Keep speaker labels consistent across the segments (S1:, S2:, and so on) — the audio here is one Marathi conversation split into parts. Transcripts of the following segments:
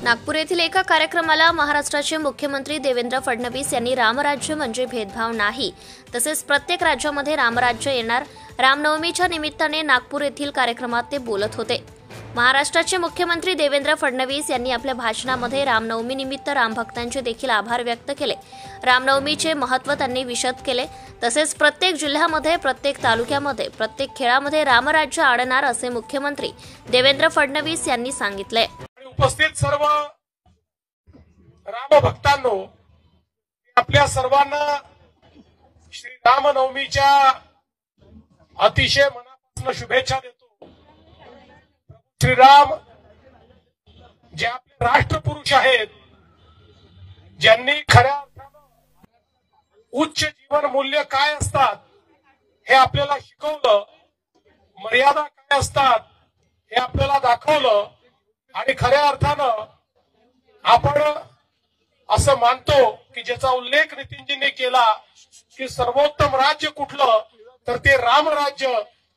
S1: नागपूर येथील एका कार्यक्रमाला महाराष्ट्राचे मुख्यमंत्री देवेंद्र फडणवीस यांनी रामराज्य म्हणजे भेदभाव नाही, तसेच प्रत्येक राज्यामध्ये रामराज्य येणार, रामनवमीच्या निमित्ताने नागपूर येथील कार्यक्रमात ते बोलत होते। महाराष्ट्राचे मुख्यमंत्री देवेंद्र फडणवीस यांनी आपल्या भाषणामध्ये रामनवमी निमित्त रामभक्तांचे देखील आभार व्यक्त केले। रामनवमीचे महत्त्व त्यांनी विशद केले। तसेच प्रत्येक जिल्ह्यामध्ये, प्रत्येक तालुक्यामध्ये, प्रत्येक खेळामध्ये रामराज्य आणणार असे मुख्यमंत्री देवेंद्र फडणवीस यांनी सांगितले।
S2: उपस्थित सर्व रामभक्तांनो, आपल्या सर्वांना श्री रामनवमीच्या अतिशय मनापासून शुभेच्छा देतो। श्रीराम जे आपले राष्ट्रपुरुष आहेत, ज्यांनी खऱ्या अर्थाने उच्च जीवन मूल्य काय असतात हे आपल्याला शिकवलं, मर्यादा काय असतात हे आपल्याला दाखवलं आणि खऱ्या अर्थानं आपण असं मानतो की ज्याचा उल्लेख नितीनजींनी केला की सर्वोत्तम राज्य कुठलं तर ते रामराज्य।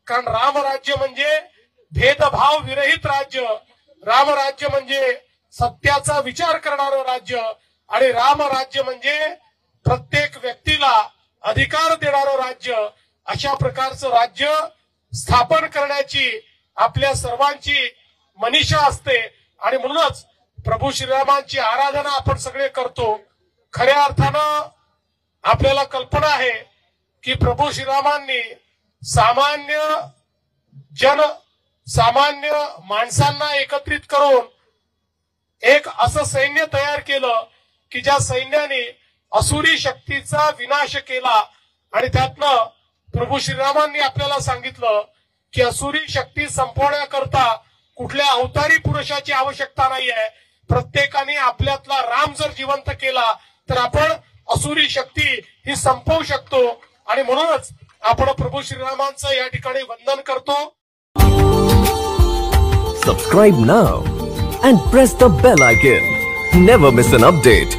S2: कारण रामराज्य म्हणजे भेदभाव विरहित राज्य, रामराज्य म्हणजे सत्याचा विचार करणारं राज्य आणि रामराज्य म्हणजे प्रत्येक व्यक्तीला अधिकार देणारं राज्य। अशा प्रकारचं राज्य स्थापन करण्याची आपल्या सर्वांची मनीषा असते आणि म्हणूनच प्रभू श्रीरामांची आराधना आपण सगळे करतो। खऱ्या अर्थानं आपल्याला कल्पना आहे की प्रभू श्रीरामांनी सामान्य माणसांना एकत्रित करून एक असं सैन्य तयार केलं की ज्या सैन्याने असुरी शक्तीचा विनाश केला आणि त्यातनं प्रभू श्रीरामांनी आपल्याला सांगितलं की असुरी शक्ती संपवण्याकरता कुठल्या अवतारी पुरुषाची आवश्यकता नाहीये। प्रत्येकाने आपल्यातला राम जर जिवंत केला तर आपण असुरी शक्ती ही संपवू शकतो आणि म्हणूनच आपण प्रभू श्रीरामांचं या ठिकाणी वंदन करतो।
S3: Subscribe now and press the bell icon. Never miss an update.